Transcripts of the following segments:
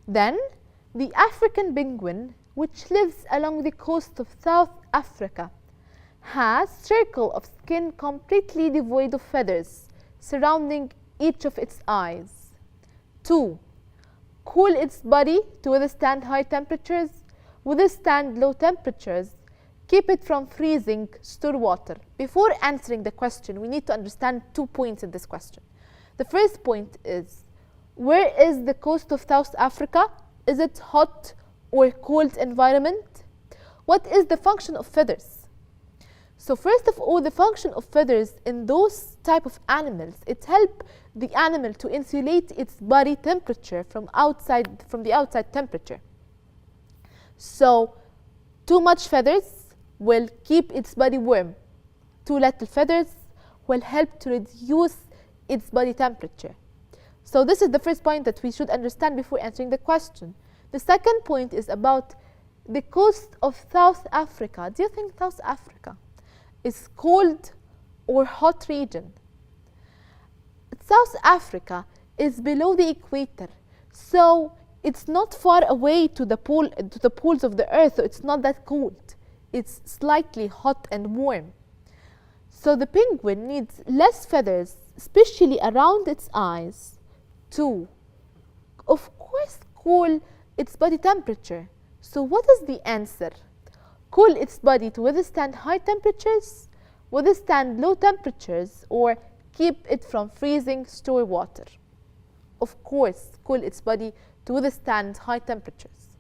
Then, the African penguin, which lives along the coast of South Africa, has circle of skin completely devoid of feathers surrounding each of its eyes. 2. Cool its body to withstand high temperatures, withstand low temperatures, keep it from freezing, store water. Before answering the question, we need to understand 2 points in this question. The first point is, where is the coast of South Africa? Is it hot or cold environment? What is the function of feathers? So first of all, the function of feathers in those type of animals, it helps the animal to insulate its body temperature from the outside temperature. So too much feathers will keep its body warm. Too little feathers will help to reduce its body temperature. So this is the first point that we should understand before answering the question. The second point is about the coast of South Africa. Do you think South Africa is cold or hot region? South Africa is below the equator, so it's not far away to the poles of the earth, so it's not that cold. It's slightly hot and warm. So the penguin needs less feathers, especially around its eyes, to, of course, cool its body temperature. So what is the answer? Cool its body to withstand high temperatures, withstand low temperatures, or keep it from freezing, store water. Of course, cool its body to withstand high temperatures.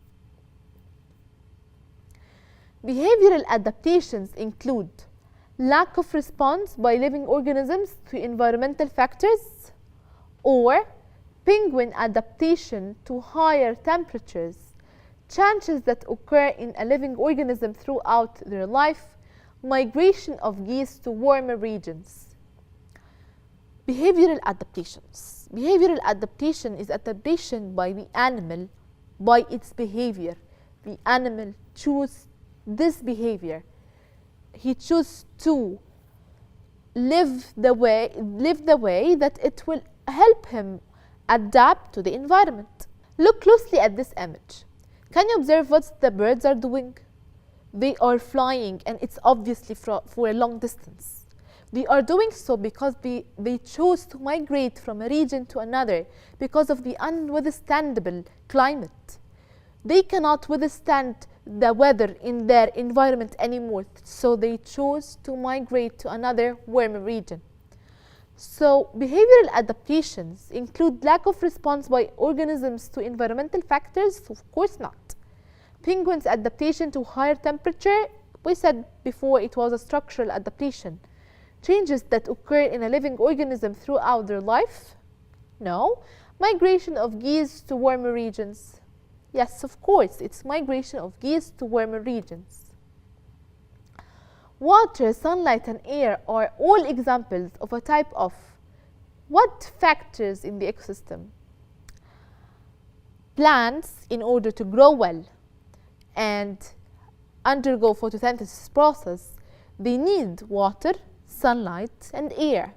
Behavioral adaptations include lack of response by living organisms to environmental factors, or penguin adaptation to higher temperatures, changes that occur in a living organism throughout their life, migration of geese to warmer regions. Behavioral adaptations. Behavioral adaptation is adaptation by the animal by its behavior. The animal chooses this behavior. He chooses to live the way that it will help him adapt to the environment. Look closely at this image. Can you observe what the birds are doing? They are flying, and it's obviously for a long distance. They are doing so because they chose to migrate from a region to another because of the unwithstandable climate. They cannot withstand the weather in their environment anymore, so they chose to migrate to another warmer region. So behavioral adaptations include lack of response by organisms to environmental factors? Of course not. Penguins' adaptation to higher temperature, we said before it was a structural adaptation. Changes that occur in a living organism throughout their life? No. Migration of geese to warmer regions? Yes, of course, it's migration of geese to warmer regions. Water, sunlight, and air are all examples of a type of what factors in the ecosystem? Plants, in order to grow well and undergo photosynthesis process, they need water, sunlight, and air.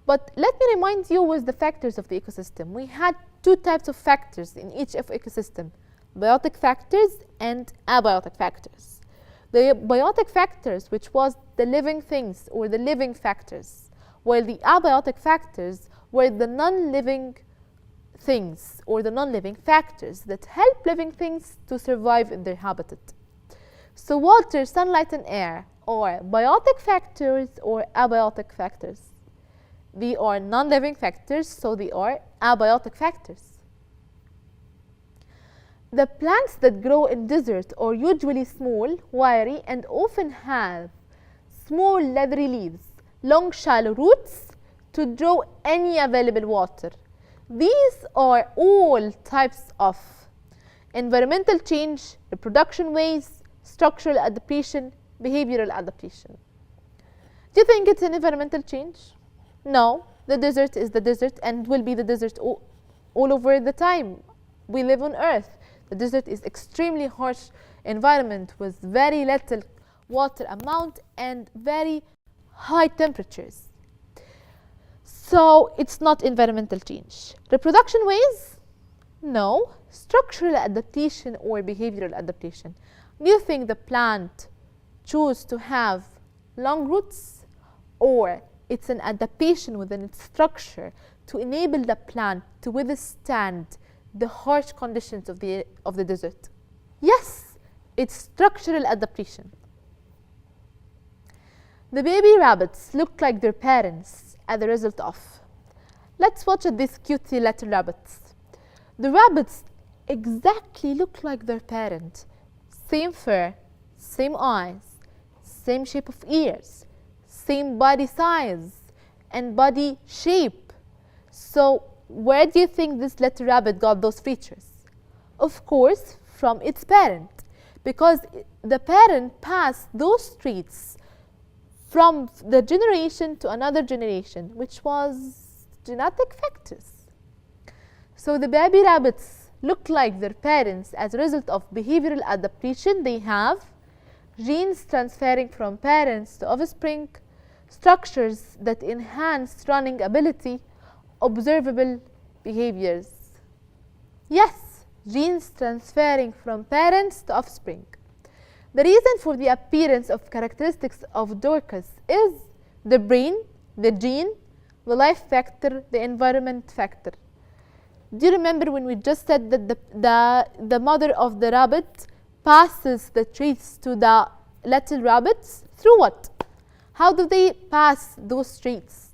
But let me remind you with the factors of the ecosystem. We had 2 types of factors in each ecosystem, biotic factors and abiotic factors. The biotic factors, which was the living things or the living factors, while the abiotic factors were the non-living things or the non-living factors that help living things to survive in their habitat. So water, sunlight, and air are biotic factors or abiotic factors. They are non-living factors, so they are abiotic factors. The plants that grow in desert are usually small, wiry, and often have small leathery leaves, long shallow roots to draw any available water. These are all types of environmental change, reproduction ways, structural adaptation, behavioral adaptation. Do you think it's an environmental change? No, the desert is the desert and will be the desert all over the time we live on Earth. The desert is extremely harsh environment with very little water amount and very high temperatures. So it's not environmental change. Reproduction ways? No, structural adaptation or behavioral adaptation. Do you think the plant choose to have long roots, or it's an adaptation within its structure to enable the plant to withstand the harsh conditions of the desert? Yes, it's structural adaptation. The baby rabbits look like their parents as a result of. Let's watch these cute little rabbits. The rabbits exactly look like their parent. Same fur, same eyes, same shape of ears, same body size and body shape. So where do you think this little rabbit got those features? Of course, from its parent, because the parent passed those traits from the generation to another generation, which was genetic factors. So the baby rabbits look like their parents as a result of behavioral adaptation. They have genes transferring from parents to offspring, structures that enhance running ability, observable behaviors. Yes, genes transferring from parents to offspring. The reason for the appearance of characteristics of Dorcas is the brain, the gene, the life factor, the environment factor. Do you remember when we just said that the mother of the rabbit passes the traits to the little rabbits? Through what? How do they pass those traits?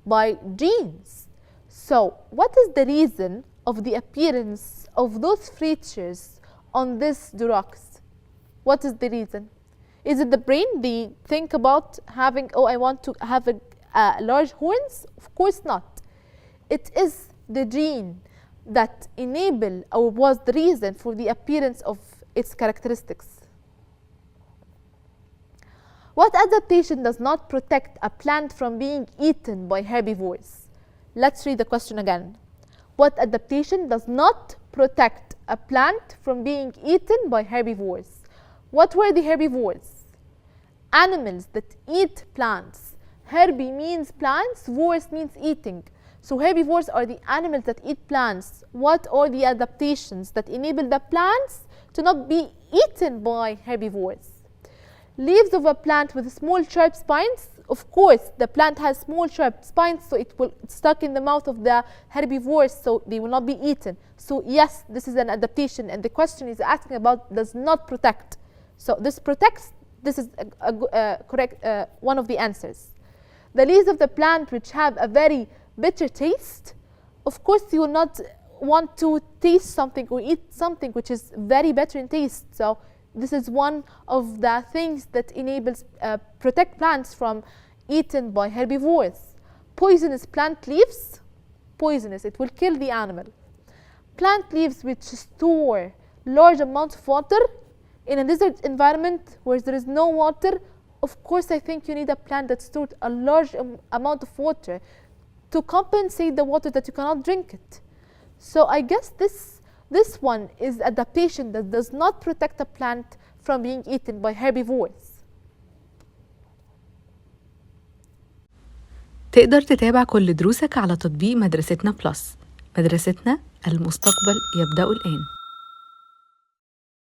By genes. So what is the reason of the appearance of those features on this Dorcas? What is the reason? Is it the brain? They think about having, oh, I want to have large horns? Of course not. It is the gene that enable or was the reason for the appearance of its characteristics. What adaptation does not protect a plant from being eaten by herbivores? Let's read the question again. What adaptation does not protect a plant from being eaten by herbivores? What were the herbivores? Animals that eat plants. Herbi means plants, vores means eating. So herbivores are the animals that eat plants. What are the adaptations that enable the plants to not be eaten by herbivores? Leaves of a plant with small sharp spines. Of course, the plant has small sharp spines, so it will stuck in the mouth of the herbivores, so they will not be eaten. So yes, this is an adaptation, and the question is asking about does not protect. So this protects. This is correct. One of the answers. The leaves of the plant which have a very bitter taste, of course you will not want to taste something or eat something which is very bitter in taste. So this is one of the things that enables protect plants from eaten by herbivores. Poisonous plant leaves, poisonous, it will kill the animal. Plant leaves which store large amounts of water in a desert environment where there is no water. Of course, I think you need a plant that stores a large amount of water to compensate the water that you cannot drink it. So I guess this one is adaptation that does not protect a plant from being eaten by herbivores. تقدر تتابع كل دروسك على تطبيق مدرستنا بلس. مدرستنا، المستقبل يبدأ الآن.